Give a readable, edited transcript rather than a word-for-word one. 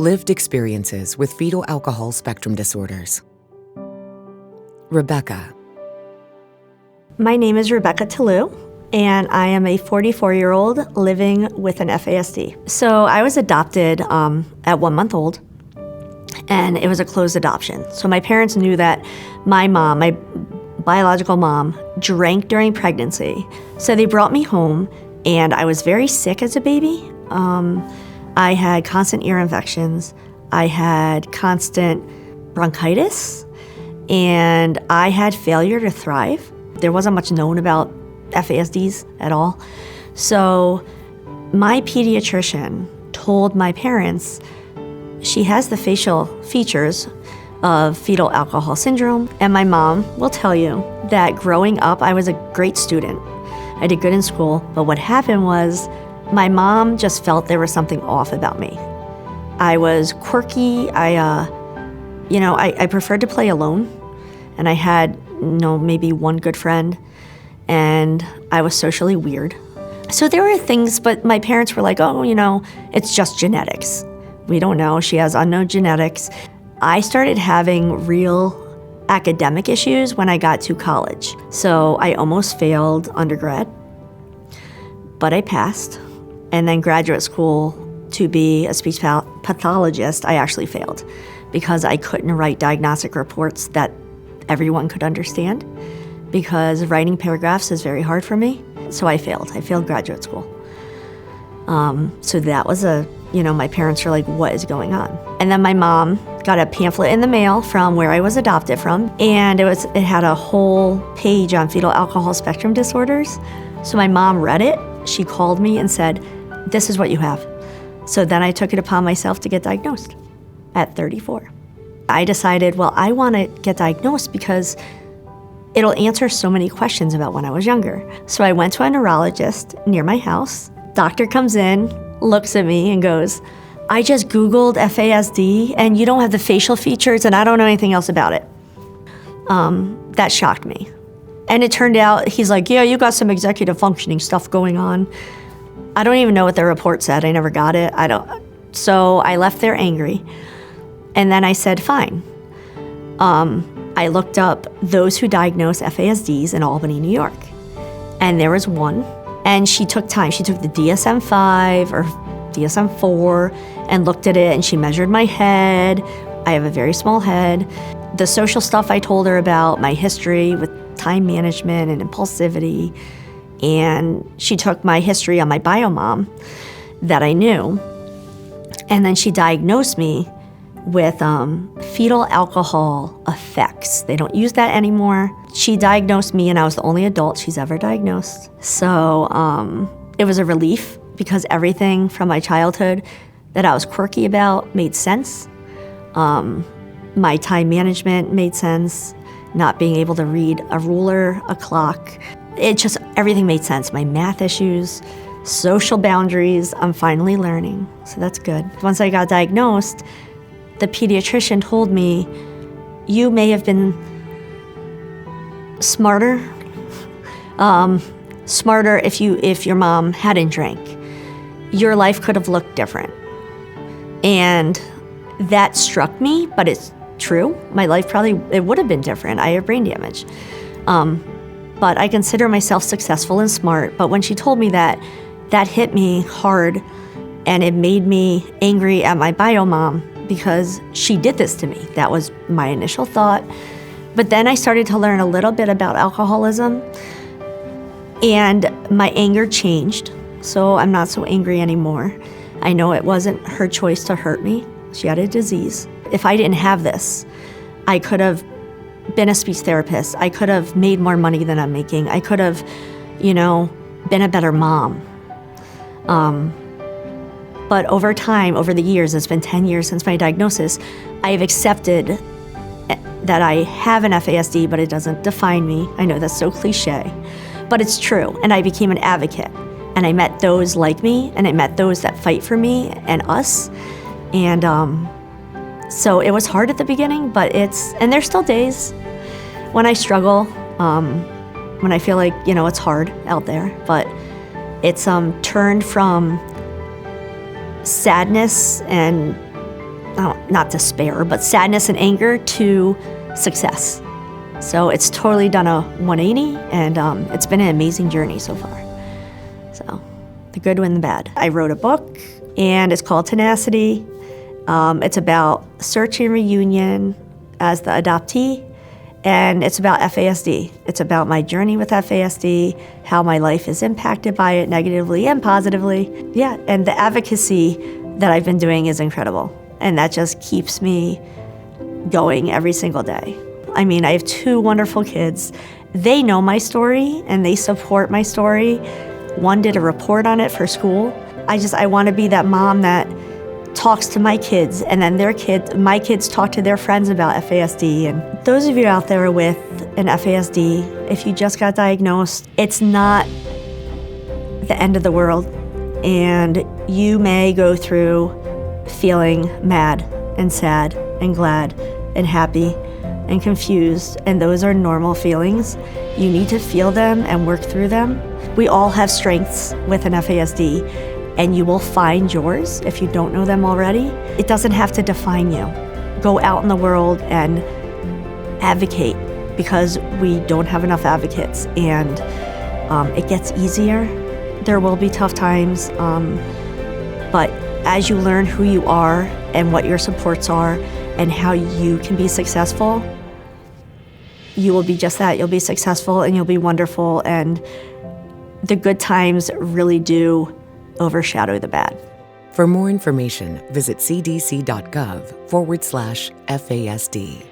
Lived experiences with fetal alcohol spectrum disorders. Rebecca. My name is Rebecca Talou, and I am a 44-year-old living with an FASD. So I was adopted at 1 month old, and it was a closed adoption. So my parents knew that my mom, my biological mom, drank during pregnancy. So they brought me home, and I was very sick as a baby. I had constant ear infections. I had constant bronchitis, and I had failure to thrive. There wasn't much known about FASDs at all. So my pediatrician told my parents she has the facial features of fetal alcohol syndrome. And my mom will tell you that growing up, I was a great student. I did good in school, but what happened was my mom just felt there was something off about me. I was quirky. I preferred to play alone, and I had, maybe one good friend, and I was socially weird. So there were things, but my parents were like, it's just genetics. We don't know. She has unknown genetics. I started having real academic issues when I got to college. So I almost failed undergrad, but I passed. And then graduate school to be a speech pathologist, I actually failed because I couldn't write diagnostic reports that everyone could understand, because writing paragraphs is very hard for me. So I failed. I failed graduate school. So that was my parents were like, what is going on? And then my mom got a pamphlet in the mail from where I was adopted from, and it had a whole page on fetal alcohol spectrum disorders. So my mom read it. She called me and said, this is what you have. So then I took it upon myself to get diagnosed at 34. I decided, I want to get diagnosed because it'll answer so many questions about when I was younger. So I went to a neurologist near my house. Doctor comes in, looks at me and goes, I just Googled FASD and you don't have the facial features and I don't know anything else about it. That shocked me. And it turned out, he's like, yeah, you got some executive functioning stuff going on. I don't even know what the report said. I never got it. So I left there angry. And then I said, fine. I looked up those who diagnose FASDs in Albany, New York. And there was one. And she took time. She took the DSM-5 or DSM-4 and looked at it, and she measured my head. I have a very small head. The social stuff I told her about, my history with time management and impulsivity. And she took my history on my biomom that I knew. And then she diagnosed me with fetal alcohol effects. They don't use that anymore. She diagnosed me, and I was the only adult she's ever diagnosed. So it was a relief because everything from my childhood that I was quirky about made sense. My time management made sense. Not being able to read a ruler, a clock. Everything made sense. My math issues, social boundaries, I'm finally learning. So that's good. Once I got diagnosed, the pediatrician told me, you may have been smarter if your mom hadn't drank. Your life could have looked different. And that struck me, but it's true. My life it would have been different. I have brain damage. But I consider myself successful and smart. But when she told me that hit me hard, and it made me angry at my biomom because she did this to me. That was my initial thought. But then I started to learn a little bit about alcoholism, and my anger changed. So I'm not so angry anymore. I know it wasn't her choice to hurt me. She had a disease. If I didn't have this, I could have been a speech therapist. I could have made more money than I'm making. I could have, been a better mom. But over time, over the years, it's been 10 years since my diagnosis, I have accepted that I have an FASD, but it doesn't define me. I know that's so cliche, but it's true. And I became an advocate. And I met those like me, and I met those that fight for me and us. And so it was hard at the beginning, but and there's still days when I struggle, when I feel like, it's hard out there, but it's turned from sadness and not despair, but sadness and anger to success. So it's totally done a 180, and it's been an amazing journey so far. So the good and the bad. I wrote a book, and it's called Tenacity. It's about search and reunion as the adoptee, and it's about FASD. It's about my journey with FASD, how my life is impacted by it negatively and positively. Yeah, and the advocacy that I've been doing is incredible, and that just keeps me going every single day. I mean, I have 2 wonderful kids. They know my story, and they support my story. One did a report on it for school. I want to be that mom that talks to my kids, and then my kids talk to their friends about FASD. And those of you out there with an FASD, if you just got diagnosed, it's not the end of the world. And you may go through feeling mad and sad and glad and happy and confused, and those are normal feelings. You need to feel them and work through them. We all have strengths with an FASD, and you will find yours if you don't know them already. It doesn't have to define you. Go out in the world and advocate, because we don't have enough advocates, and it gets easier. There will be tough times, but as you learn who you are and what your supports are and how you can be successful, you will be just that. You'll be successful, and you'll be wonderful, and the good times really do overshadow the bad. For more information, visit cdc.gov/FASD.